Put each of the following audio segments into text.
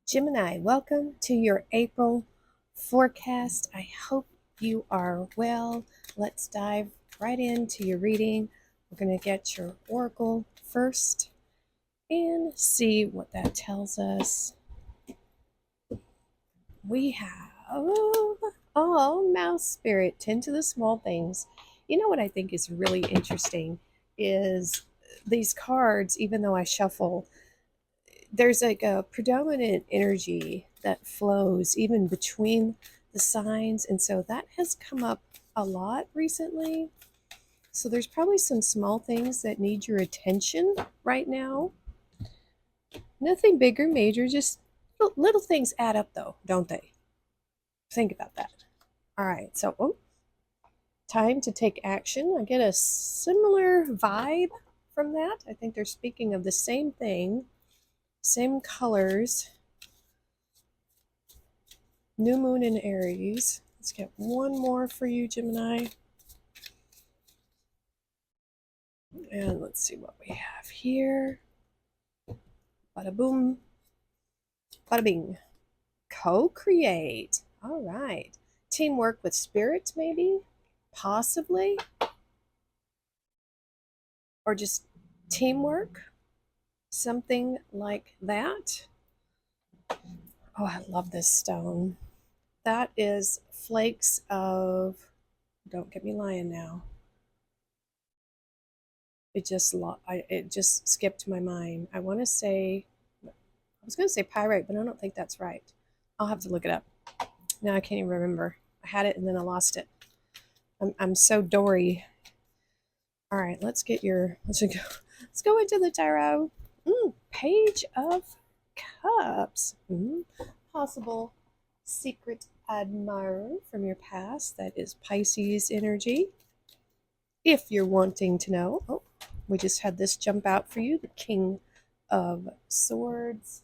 Gemini, welcome to your April forecast. I hope you are well. Let's dive right into your reading. We're going to get your oracle first and see what that tells us. We have, oh, mouse spirit, tend to the small things. You know what I think is really interesting is these cards, even though I shuffle, there's like a predominant energy that flows even between the signs, and so that has come up a lot recently. So there's probably some small things that need your attention right now. Nothing big or major, just little things add up though, don't they? Think about that. All right, so time to take action. I get a similar vibe from that. I think they're speaking of the same thing, same colors. New moon in Aries. Let's get one more for you, Gemini. And let's see what we have here. Bada boom. Bada bing. Co-create. All right. Teamwork with spirits, maybe? Possibly. Or just teamwork. Something like that. Oh, I love this stone. That is flakes of, don't get me lying now. It just skipped my mind. I want to say, I was going to say pyrite, but I don't think that's right. I'll have to look it up. Now I can't even remember. I had it and then I lost it. I'm so Dory. All right, let's go into the tarot. Page of Cups. Possible secret admirer from your past. That is Pisces energy. If you're wanting to know. Oh, we just had this jump out for you. The King of Swords.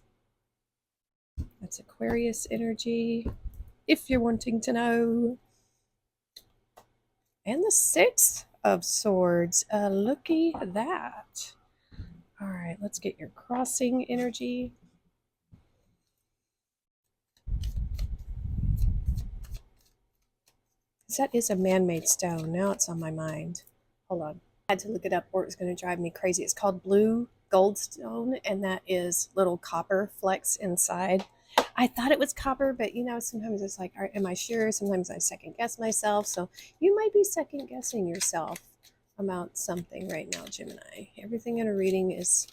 That's Aquarius energy. If you're wanting to know. And the Six of Swords. Looky at that. All right, let's get your crossing energy. That is a man-made stone. Now it's on my mind. Hold on. I had to look it up or it was going to drive me crazy. It's called blue goldstone, and that is little copper flecks inside. I thought it was copper, but sometimes it's like, am I sure? Sometimes I second guess myself. So you might be second guessing yourself about something right now, Gemini. Everything in a reading is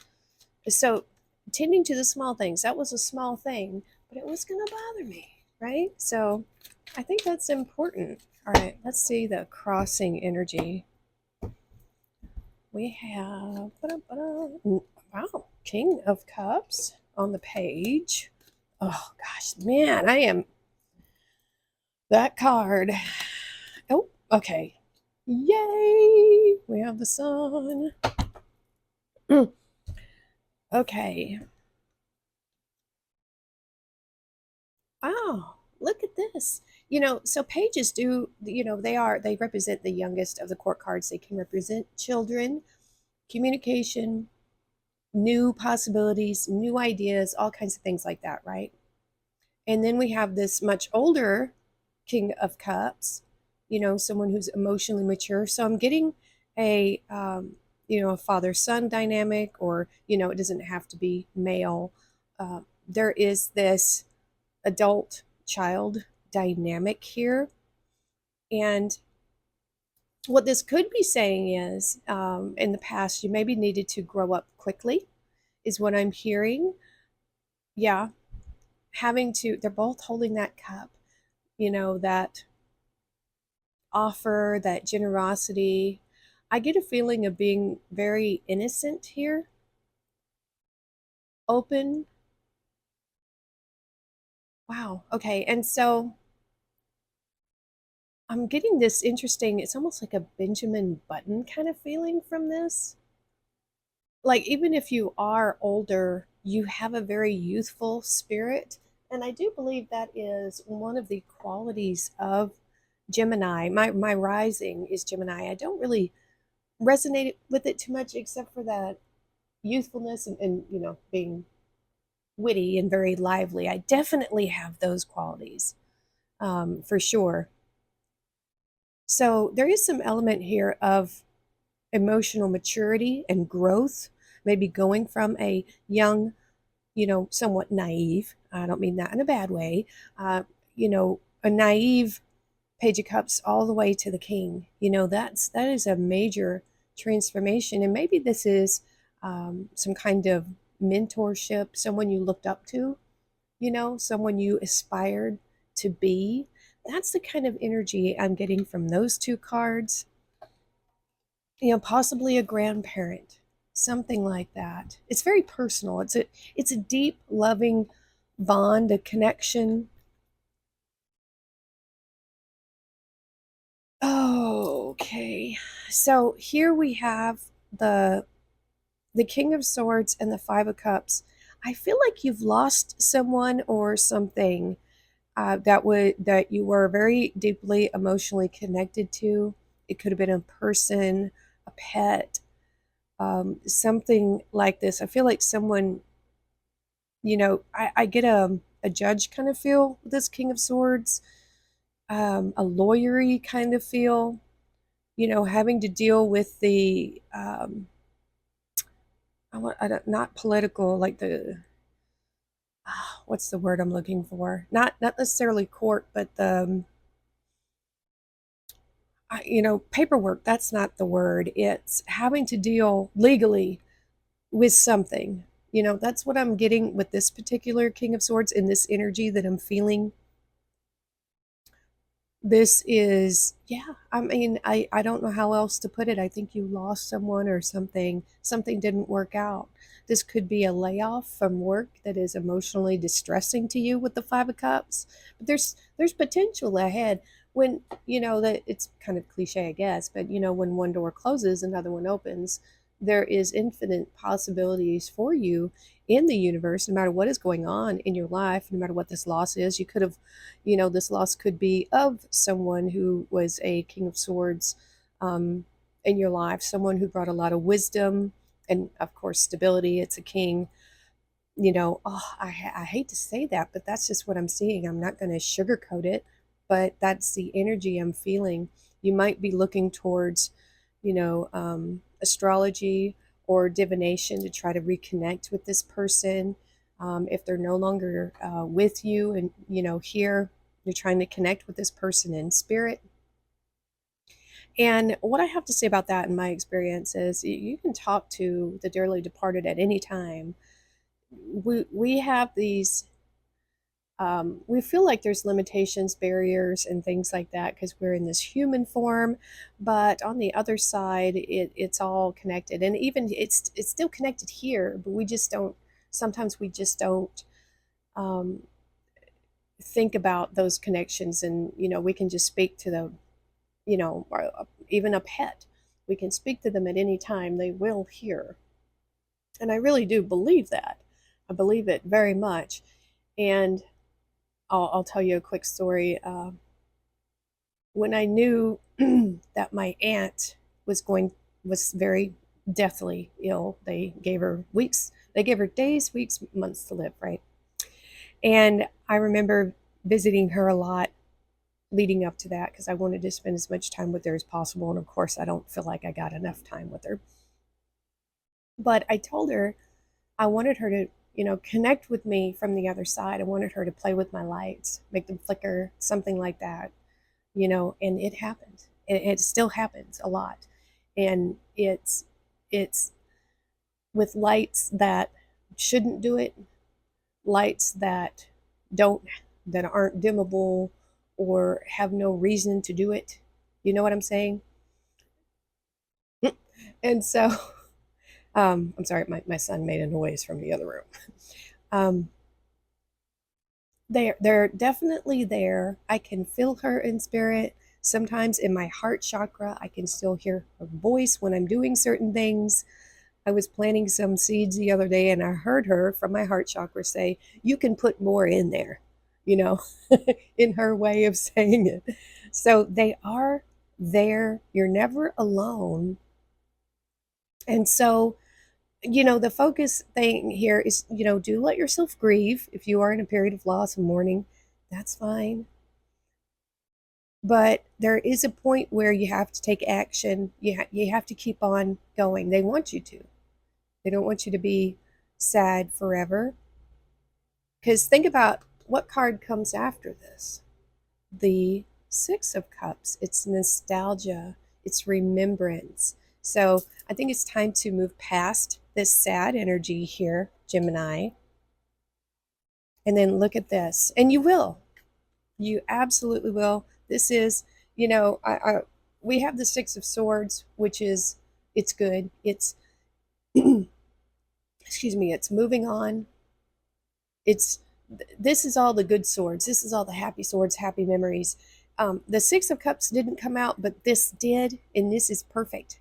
so tending to the small things. That was a small thing, but it was going to bother me, right? So I think that's important. All right, let's see the crossing energy. We have, wow, King of Cups on the page. Oh gosh, man, I am that card. Oh, okay. Yay! We have the sun. Okay. Wow, look at this. So pages do, they represent the youngest of the court cards. They can represent children, communication, new possibilities, new ideas, all kinds of things like that, right? And then we have this much older King of Cups, someone who's emotionally mature. So I'm getting a father-son dynamic, or, it doesn't have to be male. There is this adult child dynamic here. And what this could be saying is, in the past, you maybe needed to grow up quickly, is what I'm hearing. Yeah, they're both holding that cup, that offer, that generosity. I get a feeling of being very innocent here, open. Wow. Okay. And so I'm getting this interesting, it's almost like a Benjamin Button kind of feeling from this. Like, even if you are older, you have a very youthful spirit. And I do believe that is one of the qualities of Gemini. My rising is Gemini. I don't really resonate with it too much, except for that youthfulness and being witty and very lively. I definitely have those qualities, for sure. So there is some element here of emotional maturity and growth, maybe going from a young, somewhat naive, I don't mean that in a bad way, a naive Page of Cups all the way to the King. That is a major transformation. And maybe this is some kind of mentorship, someone you looked up to, someone you aspired to be. That's the kind of energy I'm getting from those two cards. Possibly a grandparent, something like that. It's very personal. It's a deep, loving bond, a connection. Oh, okay. So here we have the King of Swords and the Five of Cups. I feel like you've lost someone or something that you were very deeply emotionally connected to. It could have been a person, a pet, something like this. I feel like someone, I get a judge kind of feel with this King of Swords, a lawyery kind of feel, having to deal with the, I don't, not political, like the, what's the word I'm looking for? Not necessarily court, but the, paperwork. That's not the word. It's having to deal legally with something. That's what I'm getting with this particular King of Swords in this energy that I'm feeling. This is, yeah, I mean, I don't know how else to put it. I think you lost someone or something didn't work out. This could be a layoff from work that is emotionally distressing to you with the Five of Cups. But there's potential ahead when, that it's kind of cliche, I guess, but when one door closes, another one opens. There is infinite possibilities for you in the universe, no matter what is going on in your life, no matter what this loss is. You could have, this loss could be of someone who was a King of Swords in your life, someone who brought a lot of wisdom and, of course, stability. It's a king. I hate to say that, but that's just what I'm seeing. I'm not going to sugarcoat it, but that's the energy I'm feeling. You might be looking towards, astrology or divination to try to reconnect with this person. If they're no longer with you and, here, you're trying to connect with this person in spirit. And what I have to say about that in my experience is you can talk to the dearly departed at any time. We have these, we feel like there's limitations, barriers, and things like that because we're in this human form. But on the other side, it's all connected. And even it's still connected here, but we just don't, sometimes we just don't um, think about those connections. And, we can just speak to the, or even a pet. We can speak to them at any time. They will hear. And I really do believe that. I believe it very much. And I'll tell you a quick story. When I knew that my aunt was very deathly ill, they gave her days, weeks, months to live, right? And I remember visiting her a lot leading up to that because I wanted to spend as much time with her as possible. And of course, I don't feel like I got enough time with her. But I told her I wanted her to, connect with me from the other side. I wanted her to play with my lights, make them flicker, something like that, and it happened. It still happens a lot. And it's with lights that shouldn't do it, lights don't, that aren't dimmable or have no reason to do it. You know what I'm saying? And so, I'm sorry, my son made a noise from the other room. Um, they're definitely there. I can feel her in spirit. Sometimes in my heart chakra, I can still hear her voice when I'm doing certain things. I was planting some seeds the other day and I heard her from my heart chakra say, "You can put more in there," you know, in her way of saying it. So they are there. You're never alone. And so The focus thing here is, do let yourself grieve. If you are in a period of loss and mourning, that's fine. But there is a point where you have to take action. You have to keep on going. They want you to. They don't want you to be sad forever. Because think about what card comes after this. The Six of Cups. It's nostalgia, it's remembrance. So I think it's time to move past this sad energy here, Gemini, and then look at this. And you will. You absolutely will. This is, we have the Six of Swords, which is, it's good. It's, excuse me, it's moving on. It's, this is all the good swords. This is all the happy swords, happy memories. The Six of Cups didn't come out, but this did, and this is perfect.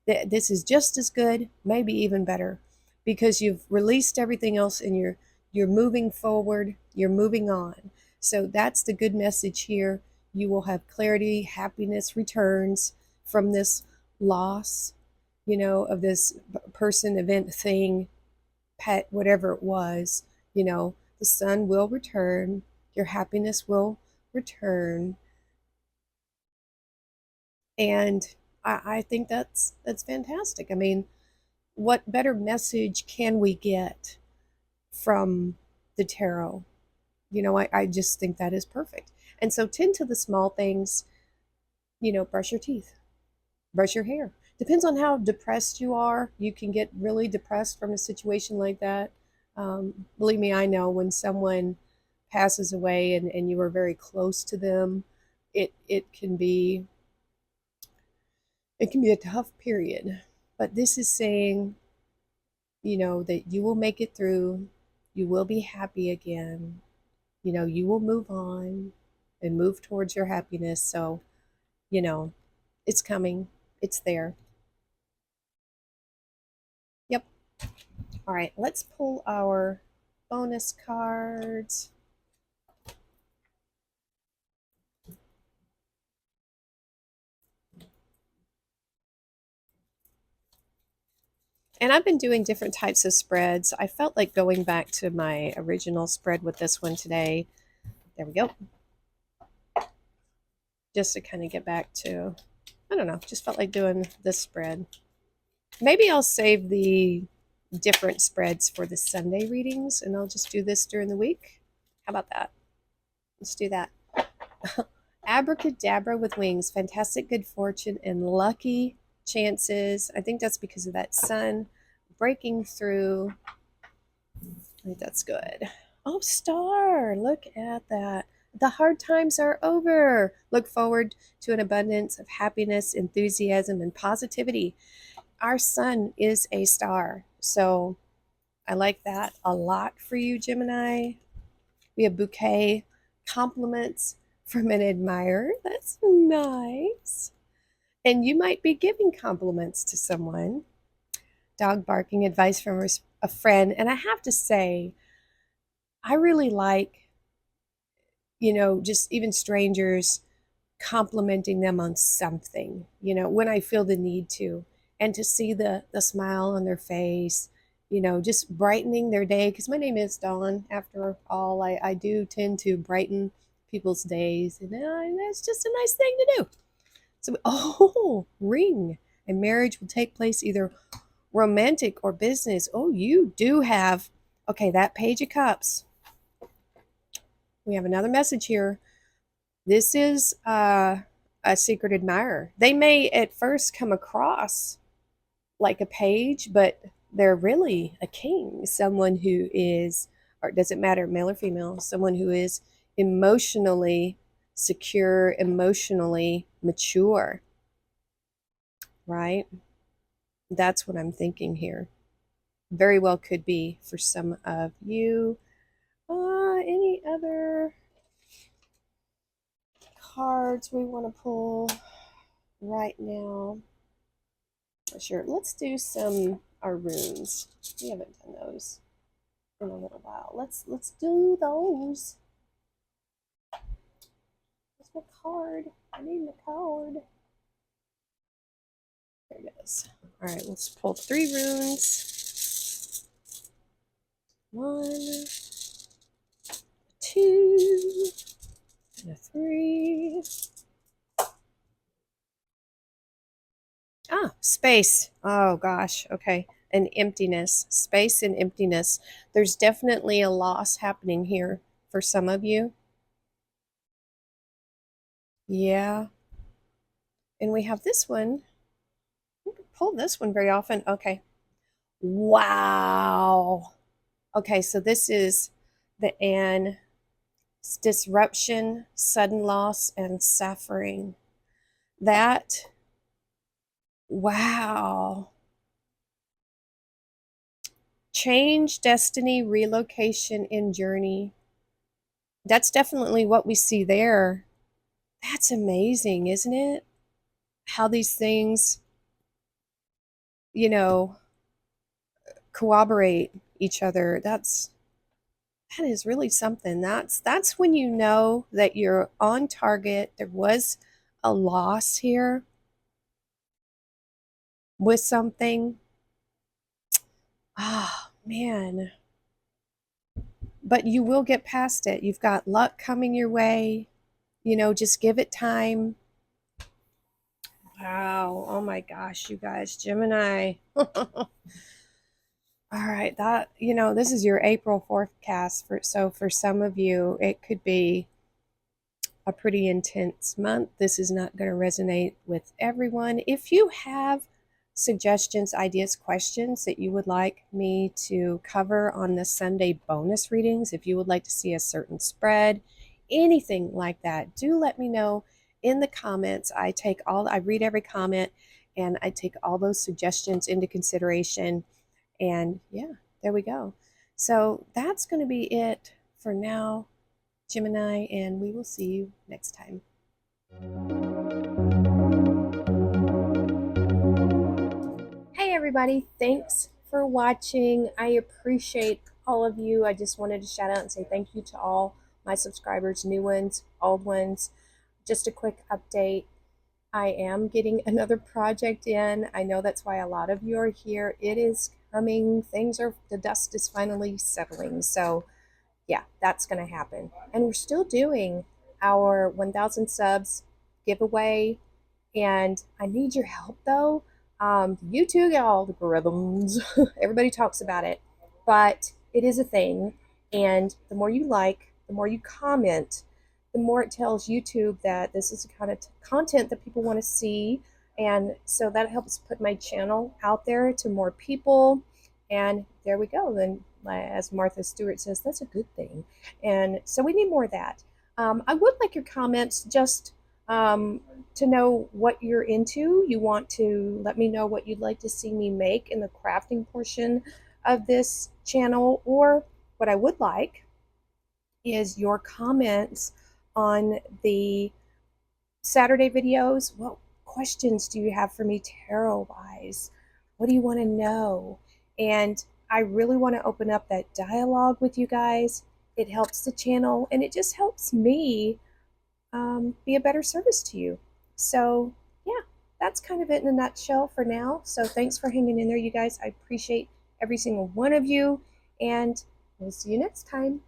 This is just as good, maybe even better, because you've released everything else and you're moving forward, you're moving on. So that's the good message here. You will have clarity, happiness returns from this loss, of this person, event, thing, pet, whatever it was. The sun will return, your happiness will return. And I think that's fantastic. I mean, what better message can we get from the tarot? I just think that is perfect. And so tend to the small things, brush your teeth, brush your hair. Depends on how depressed you are. You can get really depressed from a situation like that. Believe me, I know when someone passes away and you are very close to them, it can be a tough period. But this is saying, that you will make it through, you will be happy again, you will move on and move towards your happiness. So, you know, it's coming, it's there. Yep. All right, let's pull our bonus cards. And I've been doing different types of spreads. I felt like going back to my original spread with this one today. There we go. Just to kind of get back to, I don't know, just felt like doing this spread. Maybe I'll save the different spreads for the Sunday readings and I'll just do this during the week. How about that? Let's do that. Abracadabra with wings, fantastic good fortune and lucky chances. I think that's because of that sun breaking through. I think that's good. Oh, star, look at that. The hard times are over. Look forward to an abundance of happiness, enthusiasm, and positivity. Our sun is a star. So I like that a lot for you, Gemini. We have bouquet compliments from an admirer. That's nice. And you might be giving compliments to someone. Dog barking, advice from a friend. And I have to say, I really like, just even strangers complimenting them on something, when I feel the need to. And to see the smile on their face, just brightening their day. Because my name is Dawn, after all. I do tend to brighten people's days. And that's just a nice thing to do. So, oh, ring. And marriage will take place either romantic or business. Oh, you do have, okay, that Page of Cups. We have another message here. This is a secret admirer. They may at first come across like a page, but they're really a king, someone who is, or does it matter, male or female, someone who is emotionally secure, emotionally mature, right? That's what I'm thinking here. Very well could be for some of you. Any other cards we want to pull right now? Sure, let's do some our runes. We haven't done those in a little while. Let's do those. Where's my card? I need my card. There it is. All right, let's pull 3 runes. 1, 2, and a 3. Ah, space. Oh gosh. Okay. And emptiness. Space and emptiness. There's definitely a loss happening here for some of you. Yeah. And we have this one. We don't pull this one very often. Okay. Wow. Okay, so this is the N. It's disruption, sudden loss, and suffering. That, wow. Change, destiny, relocation, and journey. That's definitely what we see there. That's amazing, isn't it? How these things, you know, corroborate each other. That is really something. That's when you know that you're on target. There was a loss here with something. Ah, man. But you will get past it. You've got luck coming your way. Just give it time. Wow. Oh my gosh, you guys, Gemini. All right, this is your April forecast for some of you, it could be a pretty intense month. This is not going to resonate with everyone. If you have suggestions, ideas, questions that you would like me to cover on the Sunday bonus readings, if you would like to see a certain spread, anything like that, do let me know in the comments. I read every comment and I take all those suggestions into consideration. And yeah, there we go. So that's going to be it for now, Gemini, and we will see you next time. Hey, everybody. Thanks for watching. I appreciate all of you. I just wanted to shout out and say thank you to all my subscribers, new ones, old ones. Just a quick update. I am getting another project in. I know that's why a lot of you are here. It is coming. The dust is finally settling. So yeah, that's going to happen. And we're still doing our 1,000 subs giveaway. And I need your help though. YouTube algorithms, everybody talks about it, but it is a thing. And the more you like, the more you comment, the more it tells YouTube that this is the kind of content that people want to see. And so that helps put my channel out there to more people. And there we go. Then, as Martha Stewart says, that's a good thing. And so we need more of that. I would like your comments just to know what you're into. You want to let me know what you'd like to see me make in the crafting portion of this channel, or what I would like is your comments on the Saturday videos. What questions do you have for me tarot wise? What do you want to know? And I really want to open up that dialogue with you guys. It helps the channel and it just helps me be a better service to you. So yeah, that's kind of it in a nutshell for now. So thanks for hanging in there, you guys. I appreciate every single one of you, and we'll see you next time.